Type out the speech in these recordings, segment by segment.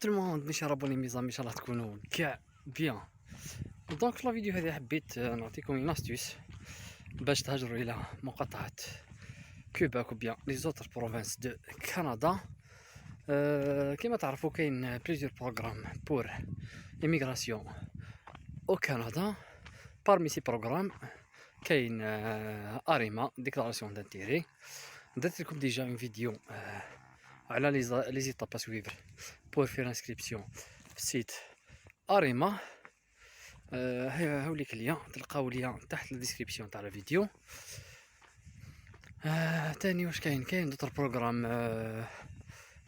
tout le monde mes chers abonnés mes amis ان شاء الله تكونوا كاع بيان. دونك في لا فيديو هذه حبيت نعطيكم اون استيس باش تهاجروا الى مقاطعه كيباك وبيان لي زوتر بروفانس دو كندا. كما تعرفوا كاين بليزيور بروغرام بور ايميغراسيون او كندا. بارمي سي بروغرام كاين اريما ديكلاراسيون دانتيري. درت لكم ديجا اون فيديو على لي زيتاب ا سويفر بور فير انسكريبسيون في السيت اريما. هاوليك ليا تلقاو ليا تحت الديسكريبسيون تاع الفيديو. تاني واش كاين دوطر بروغرام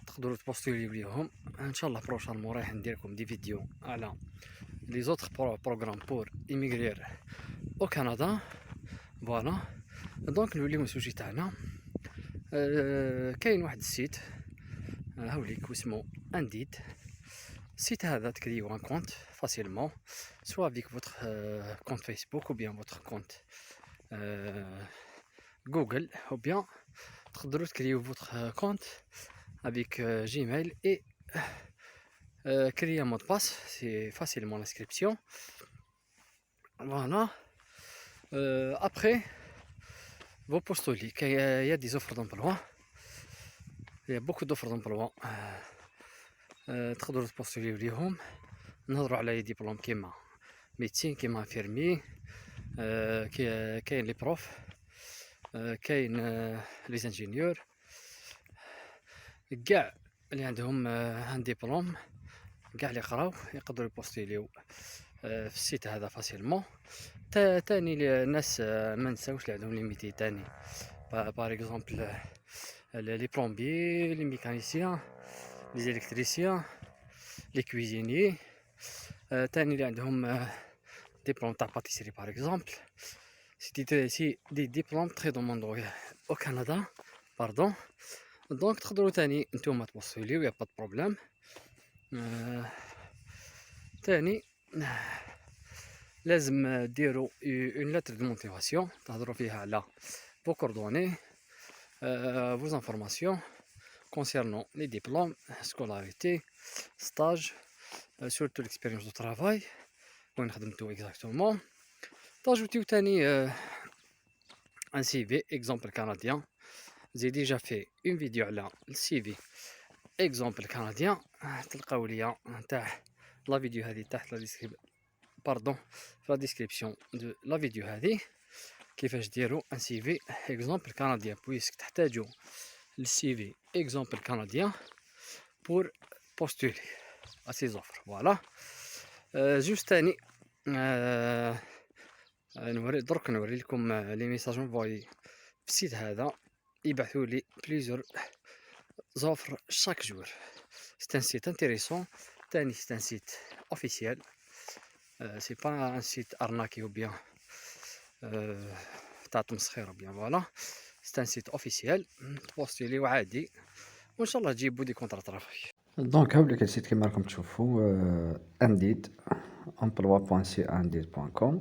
تقدروا تبوستوليو ليهم ان شاء الله. بروشارمون رايح ندير لكم دي فيديو على لي زوتر بروغرام بور ايميغرير او كندا. فوالا دونك نوليو السوجي تاعنا. كاين واحد السيت هاوليك واسمو انديد. السيت هذا تكريو ان كونت فاسيلمون سوا افيك فوتر كونت فيسبوك ou bien votre compte Google ou bien تقدروا تكريو votre compte avec Gmail et créer un mot de passe. C'est facilement l'inscription. Voilà. Après vous postulez. Il y a des offres d'emploi. Il y a beaucoup d'offres d'emploi. تقدروا تبوستوليو ليهم. نهضروا على ديبلوم كيما ميديسين كيما انفيرمي. كاين لي بروف. كاين لي انجينيور كاع اللي عندهم ان ديبلوم كاع اللي قراو يقدروا يبوستيليو في السيت هذا فاسيلمون. تاني الناس ما نساوش اللي عندهم لي ميتي تاني باغ اكزومبل لي بلومبي لي ميكانيسيان لي زيليكتريسيان لي كويزيني. تاني اللي عندهم ديبلوم تاع باتيسري باغ اكزومبل. سي دي ديبلوم تري دوموندو او كندا باردون. دونك تقدروا تاني نتوما توصلوا يا با بروبليم. تاني لازم ديروا اون لتر دو موتيفاسيون تهضروا فيها على فو كوردوني فوز انفورماسيون كونسيرنون لي ديبلوم سكولاريتي ستاج سورتو ليكسبيريونس دو ترافاي وين خدمتو اكزاكتومون. تاجوتيو تاني ان سي في اكزومبل كنديان. j'ai déjà fait une vidéo على السي في اكزومبل كنديان. تلقاو ليا تاع لا فيديو هذه تحت لا باردون في لا ديسكريبسيون دو لا فيديو هذه كيفاش ديروا ان سي في اكزومبل كنديان بويسك تحتاجوا للسي في اكزومبل كنديان بور بوستولي ا سي زوفر. فوالا جوست تاني نوري درك نوري لكم لي ميساج انفوي في السيت هذا. يبعثوا لي بليزيور زوفر chaque jour. C'est un site intéressant. C'est un site officiel. C'est pas un site arnaqué ou bien تعطم صخير ou bien voilà. C'est un site officiel. تبوستيلي وعادي وان شاء الله تجيبوا دي كونترا ترافاي. دونك هاوليك السيت كيما راكم تشوفوا انديد emploi.c-indeed.com.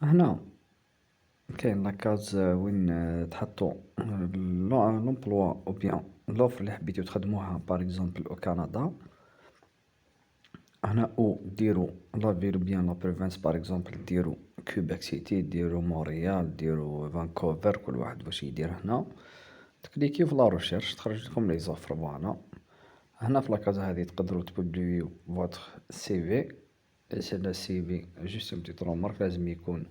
هنا كاين لاكاز وين تحطوا لومبلوا او بيان لوفر اللي حبيتو تخدموها باغ اكزومبل او كندا. هنا او ديروا لا فيل بيان لا بروفانس باغ اكزومبل ديروا كيباك سيتي ديروا مونريال ديروا فانكوفر كل واحد واش يدير. هنا تكليكيو في لا ريشيرش تخرج لكم لي زوفر. فوالا هنا في لاكاز هذه تقدروا تبوبليو فوتر سي في. سي سي في جوست اون بتيت رومارك لازم يكون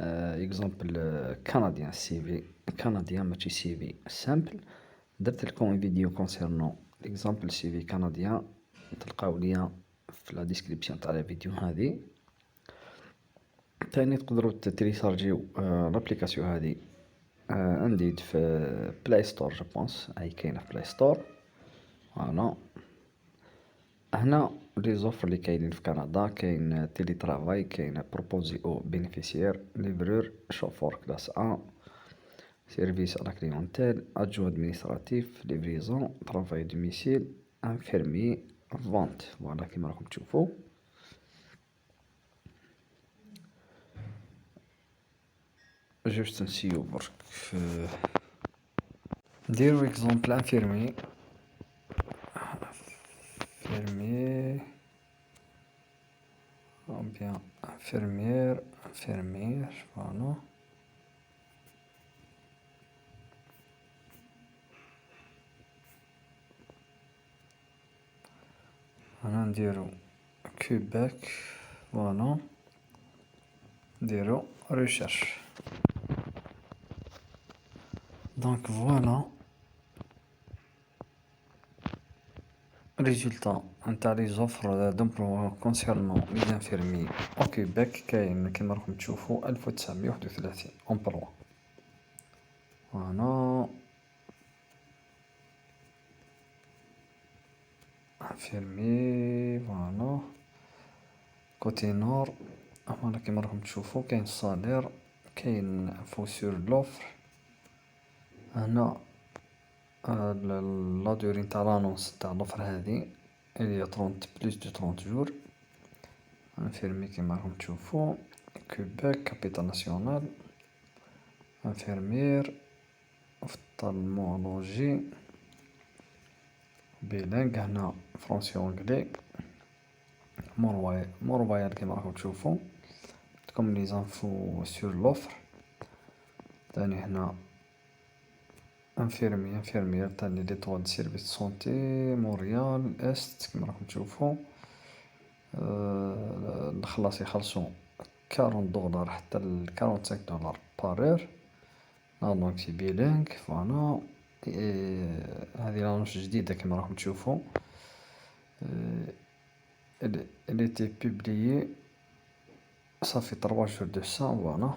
اكزومبل كنديان. سي في كنديان ماشي سي في سامبل. درت لكم فيديو كونسيرنون اكزومبل سي في كنديان تلقاو ليا في لا ديسكريبسيون تاع الفيديو هذه. تاني تقدروا تريسارجيو لابليكاسيون هذه انديد في بلاي ستور جو بونس اي كاينه في بلاي ستور. فوالا هنا لي زوفر اللي كاينين في كندا كاين تيلي ترافاي كاين بروبوزي او بينيفيسيير ليفرور شوفور كلاس ا سيرفيس ا لا كليونتيل ادجو ادمينستراتيف ليفريزون ترافاي دوميسيل انفيرمي فونت. فوالا كيما راكم تشوفوا جوست نسيو برك نديرو اكزومبل انفيرمي infirmier ou bien infirmière, infirmière, voilà. هنا نديرو كوباك، فوالا، نديرو ريشيرش. دونك فوالا ريزولتا نتاع لي زوفر دومبلوا كونسيرنون لي زانفيرمي او كيباك. كاين كيما راكم تشوفو 1931 امبلوا. فوالا انفيرمي، فوالا كوتي نور. فوالا كيما راكم تشوفو كاين الصالير، كاين انفو سور لوفر. هنا لا دوري نتاع لانونس تاع لوفر هادي هي 30 بلوس دو 30 جور. انفيرمي كيما راكم تشوفو كوباك كابيتال ناسيونال، انفيرمير اوفتالمولوجي بيلانغ. هنا فرونسي اونجلي. موروايال كيما راكم تشوفو عندكم لي زانفو سور لوفر. تاني هنا انفيرمير تاني ليطوال دي سيرفيس دو سونتي مونريال است كيما راكم تشوفو. الخلاص يخلصو 40 دولار حتى ل 45 دولار بار اور. لا دونك سي بيلينغ، فوالا. هذه لانوش جديدة كيما راكم تشوفو. elle était publiée ça fait 3 jours de ça, فوالا.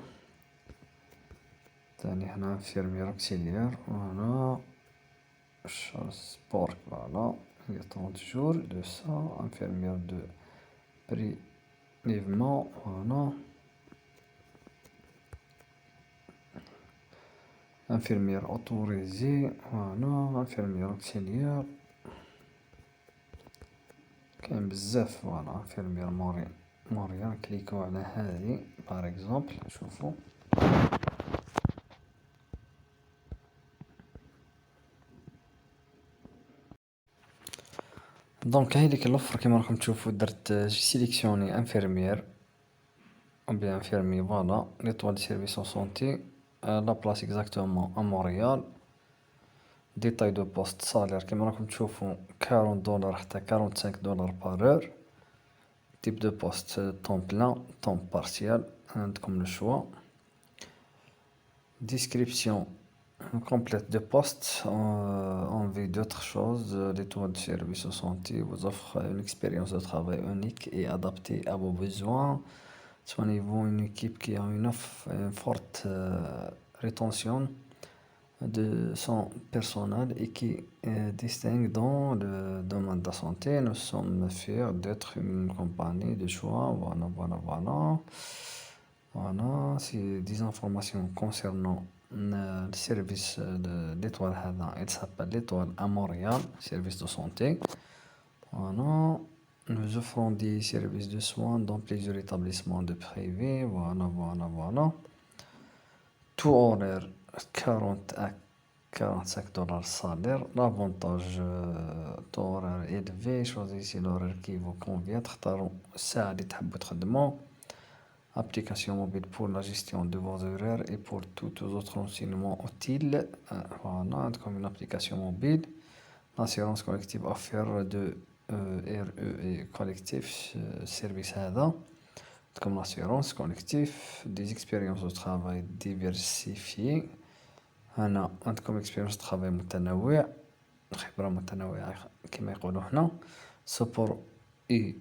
تاني هنا انفيرمير اوكسيليير، فوالا شارلزبورغ، فوالا هي 30 jours de ça. انفيرمير دو prélèvement، فوالا. انفيرمير اوتوريزي، فوالا. انفيرمير اوكسيليير كاين بزاف، فوالا. انفيرمير موريال كليكو على هذه بار اكزومبل، شوفو. دونك هاذيك لوفر كيما راكم تشوفو درت سيليكسيوني انفيرمير او بيان انفيرمي، فوالا ليطوال دي سيرفيس او سونتي لا بلاص اكزاكتومون ا مونريال. ديتاي دو بوست صالير كيما راكم تشوفو 40 دولار حتى 45 دولار بار اور. تيب دو بوست طون بلان طون بارسيال، عندكم لو شوا. ديسكريبسيون complète de poste envie d'autre chose. L'étoile de service au santé vous offre une expérience de travail unique et adaptée à vos besoins. Soignez-vous une équipe qui a une forte rétention de son personnel et qui distingue dans le domaine de la santé. Nous sommes fiers d'être une compagnie de choix. Voilà, voilà, voilà. Voilà, c'est des informations concernant le service de l'étoile هذا. Il s'appelle l'étoile à Montréal, service de santé. Voilà, nous offrons des services de soins dans plusieurs établissements de privé. Voilà, voilà, voilà. Tout horaire 40 à 45 dollars salaire. L'avantage taux horaire élevé. Choisissez l'horaire qui vous convient. تختاروا الساعة اللي تحبوا تخدموا. Application mobile pour la gestion de vos horaires et pour tous autres renseignements utiles. Voilà, comme une application mobile. L'assurance collective offre de RE et collectif service هذا. Comme l'assurance collective, des expériences de travail diversifiées. هنا عندكم expérience de travail متنوع، خبرة متنوعة كما يقولوا هنا. Support et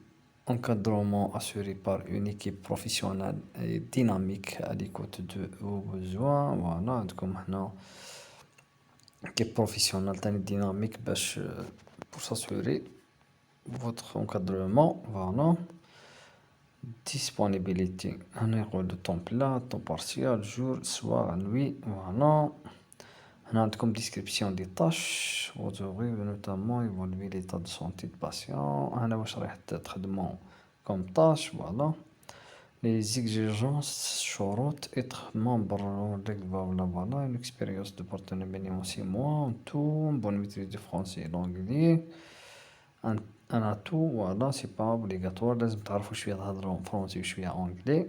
encadrement assuré par une équipe professionnelle et dynamique à l'écoute de vos besoins. Voilà, عندكم هنا équipe professionnelle تاني dynamique باش pour s'assurer votre encadrement. Voilà. Disponibilité هنا يقول temps plein, temps partiel, jour, soir, nuit. Voilà. هنا عندكم description des tâches. Vous devrez notamment évaluer l'état de santé du patient. هنا واش راح تخدموا comme tâche. Voilà. Les exigences شروط être membre voilà, voilà. Une expérience de partenaire minimum 6 mois en tout, une bonne maîtrise du français et l'anglais, انا تو فوالا سي با اوبليغاتوار، لازم تعرفوا شويه تهضروا فرونسي وشويه اونجلي.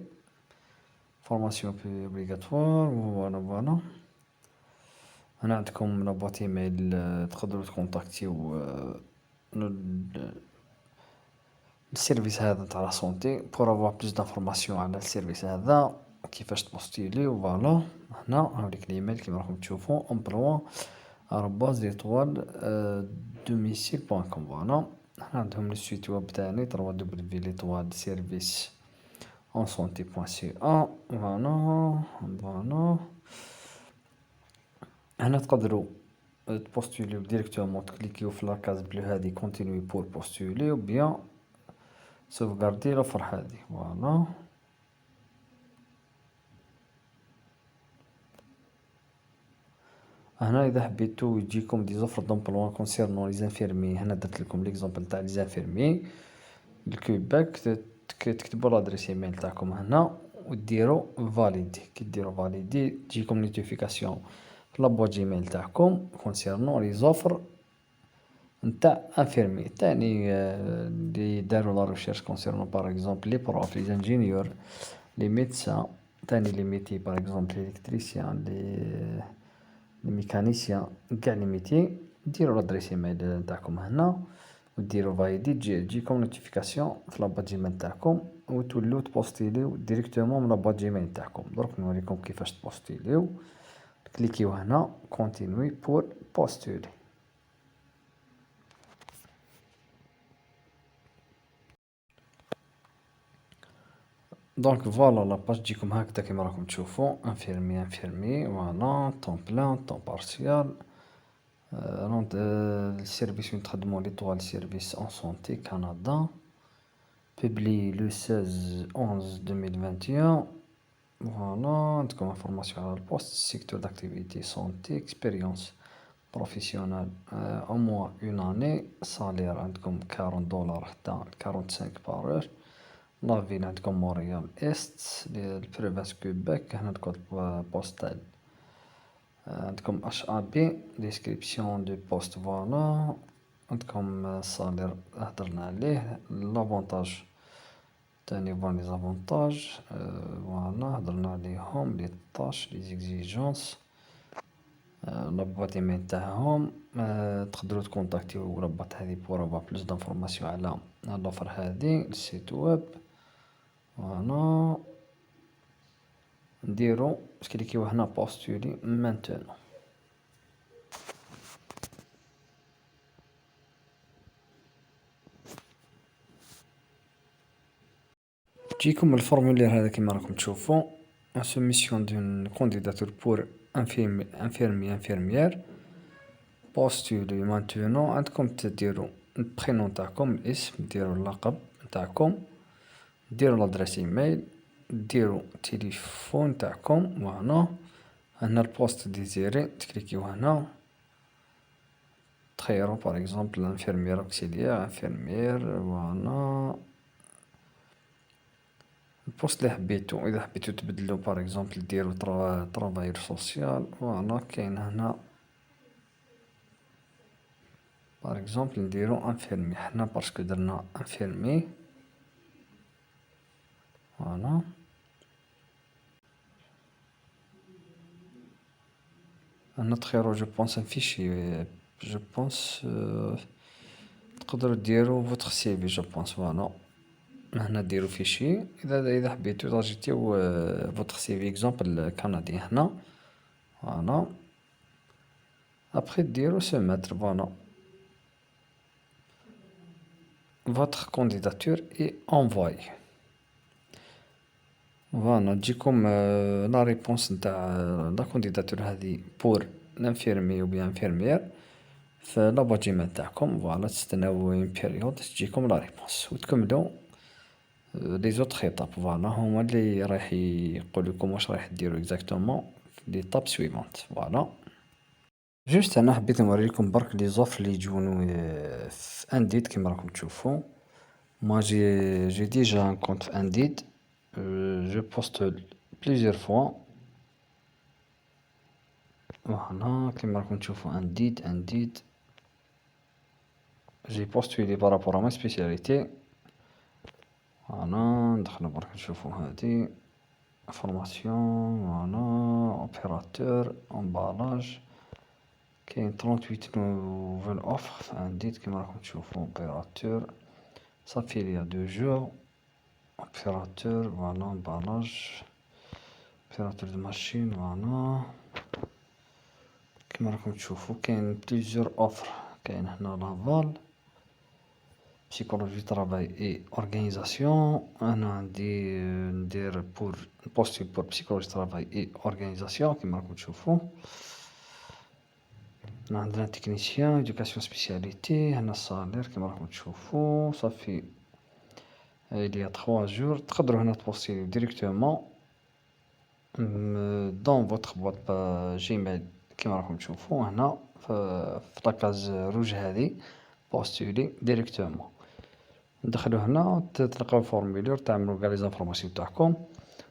فورماسيون بي اوبليغاتوار فوالا فوالا. هنا عندكم لا بوات ايميل تقدروا تكونتاكتيو السيرفيس هذا تاع لا سونتي بور افوار بلوس دانفورماسيون على السيرفيس هذا كيفاش تبوستيلي فوالا. هنا هاوليك الايميل كيما راكم تشوفوا emploi arobase étoile domicile.com فوالا. هنا عندهم لو سيت ويب تاعي www.service-en-santé.ca فوالا فوالا. هنا تقدروا تبوستوليو ديريكتومون، تكليكيو في لاكاز بلو هادي كونتينيو بور بوستوليو بيان سوفغاردي لوفر هادي فوالا. هنا اذا حبيتو يجيكم دي زوفر دومبلوا كونسيرنون لي زانفيرمي، هنا درت لكم ليكزومبل تاع لي زانفيرمي الكوباك، تكتبوا لادريس ايميل تاعكم هنا وديروا فاليدي. كي ديروا فاليدي تجيكم نوتيفيكاسيون في لابواط جيميل تاعكم كونسيرنون لي زوفر نتاع انفيرمي تاني اللي داروا لا ريشيرش كونسيرنون باغ اكزومبل لي بروف لي انجينيور لي ميدسان تاني لي ميتي باغ اكزومبل لي الكتريسيان لي ميكانيسيان قاع لي ميتي. ديروا لادريس ايميل نتاعكم هنا وديروا فاليدي تجيكم نوتيفيكاسيون في لابواط جيميل تاعكم وتولوا تبوستيليو ديريكتومون من لابواط جيميل تاعكم. درك نوريكم كيفاش تبوستيليو. كليكيو هنا كونتينوي بور بوستولي. دونك فوالا لاباج تجيكم هكذا كيما راكم تشوفوا انفيرمي فوالا طون بلان طون بارسيال. السيرفيس وين تخدموا ليطوال سيرفيس اون سونتي كندا بوبلي لو 16/11/2021 فوالا. عندكم انفورماسيون على البوست سيكتور داكتيفيتي سونتي اكسبيريونس بروفيسيونال او موا اون اني سالير عندكم $40 حتى 45 بار اور. لا فيل عندكم مونريال إست البروفانس كوباك. هنا الكود بوستال عندكم HAB ديسكريبسيون دو بوست فوالا. عندكم الصالير هدرنا عليه. لافونتاج تاني فوا لي زافونتاج فوالا هدرنا عليهم لي طاش لي زيكزيجونس لابواط ايميل تاعهم. تقدروا تكونتاكتيو لابواط هادي بور افوار بلوس دانفورماسيون على لوفر هادي السيت ويب فوالا. نديرو كليكيو هنا بوستولي مانتونون. تجيكم الفورمولير هذا كيما راكم تشوفوا سوميسيون دون كونديداتور بور انفيرميير بوستولي مانتونون. عندكم تديروا البرينون تاعكم الاسم، ديروا اللقب تاعكم، ديروا لادريس ايميل، ديروا تليفون تاعكم فوالا. هنا البوست ديزيري تكليكيو هنا تخيروا باغ اكزومبل انفيرميير اوكسيليير انفيرميير فوالا. البوست اللي حبيتو اذا حبيتو تبدلو باغ اكزومبل ديرو طرافاير سوسيال فوالا. كاين هنا باغ اكزومبل نديرو انفيرمي حنا باسكو درنا انفيرمي فوالا. هنا تخيرو جو بونس ان فيشي جو بونس تقدروا ديرو فوتر سيفي جو بونس فوالا. هنا ديرو فيشي اذا حبيتو تاجيتيو فوتر سيفي اكزومبل كندي هنا فوالا. ابخي ديرو سوميتر فوالا. Votre candidature est envoyée. فوالا تجيكم لا ريبونس نتاع لا كونديداتور هذه بور لانفيرمي و بيان انفيرميير في لابواط جيميل تاعكم فوالا. تستناو اون بيريود تجيكم لا ريبونس وتكملو لي زوطخ ايطاب فوالا. هما اللي رايح يقولولكم واش رايح ديرو اكزاكتومون في ليطاب سويفونت فوالا. جوست انا حبيت نوريلكم برك لي زوفر اللي يجونو في انديد كيما راكم تشوفوا. Moi, j'ai déjà un compte Indeed. Je poste plusieurs fois. Voilà, كما راكم تشوفوا Indeed. جي بوستولي بارابور ا ما سبيسياليتي. فوالا ندخلو برك نشوفو هادي فورماسيون. فوالا اوبيراتور امبالاج. كاين 38 نوفل اوفر عندي كيما راكم تشوفو. اوبيراتور صافي ليا 2 جور. اوبيراتور فوالا امبالاج. اوبيراتور دو ماشين. فوالا كيما راكم تشوفو كاين بليزيور اوفر. كاين هنا لافال psychologie du travail et organisation. انا عندي ندير بور بوستي بور psychologie du travail et organisation كيما راكم تشوفو. هنا عندنا تكنيسيان éducation spécialité. هنا الصالير كيما راكم تشوفو صافي ليا 3 جور. تقدروا هنا تبوستيو ديريكتومون دون فوتر بواط جيميل كيما راكم تشوفو هنا في لاكاز روج هذه بوستولي ديريكتومون. ندخلو هنا تلقاو الفورمولير تعملو كاع لي زانفورماسيون تاعكم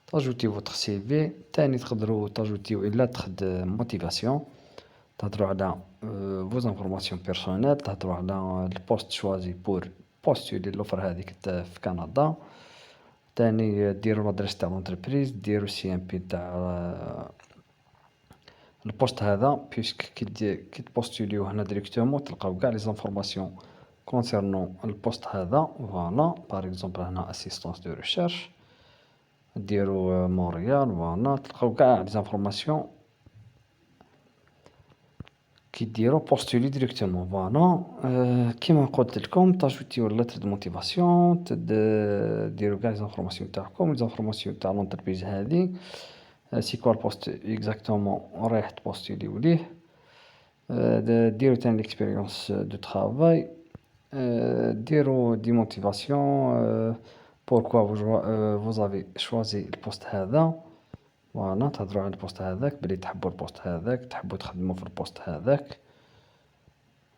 تاجوتيو فوتر سي في. تاني تقدروا تاجوتيو الا تخد موتيفاسيون تهضروا على فو زانفورماسيون بيرسونيل. تهضروا على البوست شوازي بور بوستولي لوفر هذيك في كندا. تاني ديروا لادريس تاع لونتربريز. ديروا سي ام بي تاع البوست هذا بيسك كي تبوستوليو هنا ديريكتومون تلقاو كاع لي زانفورماسيون كونسيرنون البوست هذا. فوالا باغ اكزومبل هنا اسيستونس دو ريشيرش ديروا مونريال. فوالا تلقاو كاع لي زانفورماسيون كي ديروا بوستولي ديريكتومون. فوالا كيما قلت لكم تاجوتيو لتر دو موتيفاسيون ديروا كاع لي زانفورماسيون تاعكم. لي زانفورماسيون تاع لونتربريز هذه سي كوا البوست اكزاكتومون رايح تبوستوليو ليه. ديروا تاني ليكسبيريونس دو ترافاي. ديروا دي موتيفاسيون بوركوا vous avez choisi البوست هذا. فوالا تهضروا على البوست هذاك بلي تحبوا البوست هذاك تحبوا تخدموا في البوست هذاك.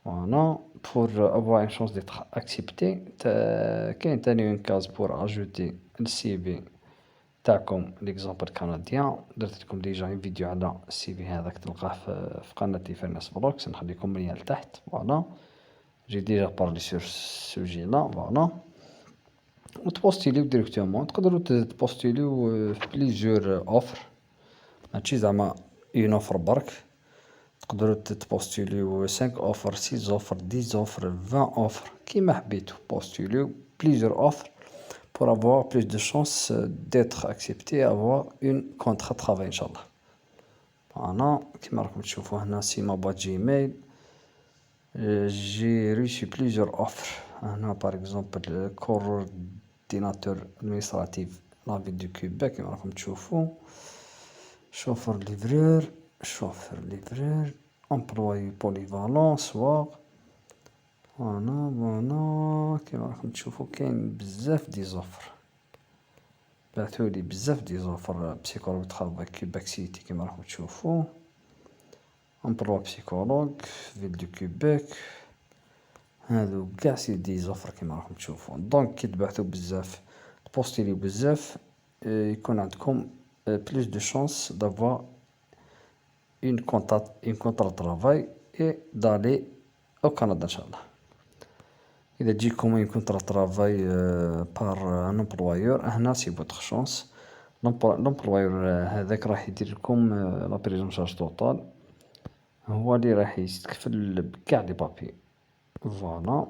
فوالا pour avoir une chance d'être accepté. كاين تاني اون كاز pour ajouter السي في تاعكم ليكزامبل كنديان. درت لكم ديجا اون فيديو على السي في هذاك تلقاه في قناتي فيرنس بلوكس نخليكم ليا لتحت. فوالا جي ديجا بارلي سور سوجي لا. فوالا وتبوستيليو ديريكتومون. تقدروا تبوستيليو في بليزيور اوفر ماشي زعما اون اوفر برك. تقدروا تبوستيليو 5 اوفر 6 اوفر 10 اوفر 20 اوفر كيما حبيتو. بوستيليو بليزيور اوفر pour avoir plus de chances d'être accepté et avoir une contrat de travail ان شاء الله. انا كيما راكم تشوفوا هنا سي ما boîte جيميل. j'ai reçu plusieurs offres. هنا par exemple coordinateur administratif la ville du Québec كيما راكم تشوفوا. chauffeur livreur employé polyvalent سواق. فوالا كيما راكم تشوفوا كاين بزاف دي زوفر. بعثولي بزاف دي زوفر بسيكولوج ترافاي كيباك سيتي كيما راكم تشوفوا. امبلوا بسيكولوج فيل دو كيباك. هادو كاع سي دي زوفر كيما راكم تشوفوا. دونك كي تبعثوا بزاف تبوستيليو بزاف يكون عندكم بلوس دو شانس دافوار اون كونترا ترافاي اي دالي او كندا ان شاء الله. اذا تجيكم اون كونترا ترافاي بار ان امبلوايور هنا سي فوتر شانس. لامبلوايور هذاك راح يدير لكم لا بريزون شارج توتال. هو اللي راح يستكفل بكاع لي بابي. فوالا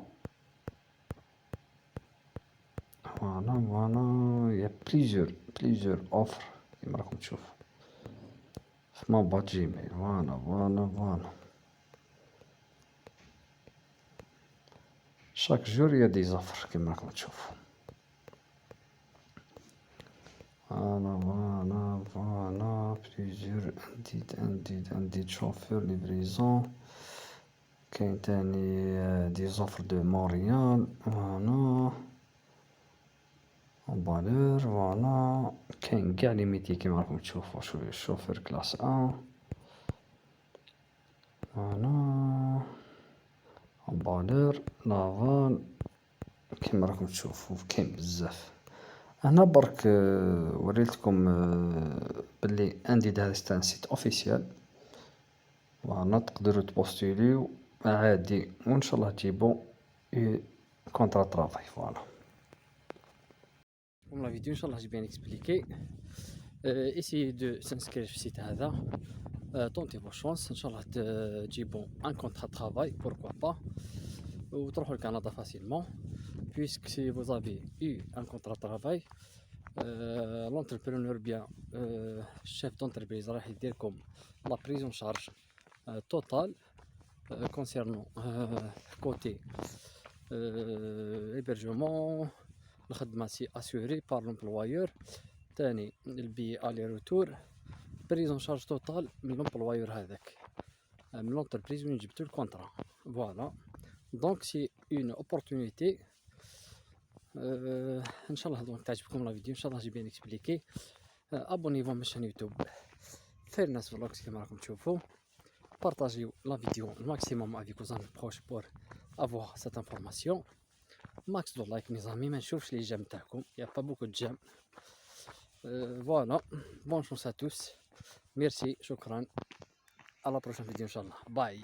يا بليزيور اوفر كيما راكم تشوفوا في ما بات جيميل. فوالا شاك جور يا دي زوفر كيما راكم تشوفوا. فوالا بليزيور انديد شوفور ليفريزون. كاين تاني دي زوفر دو مونريال. فوالا امبالور. فوالا كاين قاع لي ميتي كيما راكم تشوفوا. شوفور كلاس ا. فوالا امبالور لافال كيما راكم تشوفوا كاين بزاف. هنا برك وريتكم بلي انديد هذا ستان سيت اوفيسيال. فوالا تقدروا تبوستيليو عادي وان شاء الله تجيبوا un contrat de travail. Voilà. Comme la vidéo, Inch'Allah, j'ai bien expliqué. Essayez de s'inscrire sur le site هذا. Tentez vos chances. Inch'Allah, تجيبوا un contrat de travail, pourquoi pas. Ou تروحوا au Canada facilement. Puisque si vous avez eu un contrat de travail, l'entrepreneur bien chef d'entreprise راح يديركم la prise en charge totale concernant côté hébergement. الخدمة سي assuré par l'employeur. تاني البي aller retour prise en charge totale من l'employeur هذاك من l'entreprise وين جبتو الكونترا. Voilà. Donc c'est une opportunité. ان شاء الله دونك تعجبكم لا فيديو. ان شاء الله جي بيان اكسبليكي. ابونيفو من شان يوتيوب خير الناس فلوكس كما راكم تشوفوا. بارطاجيو لا فيديو الماكسيموم افيك وز امي بروش بور افوار سيت انفورماسيون. ماكس دو لايك ميزامي ما نشوفش لي جيم تاعكم يا با بوكو دو جيم. فوالا بون شونس ا توس. ميرسي شكرا. على بروشان فيديو ان شاء الله. باي.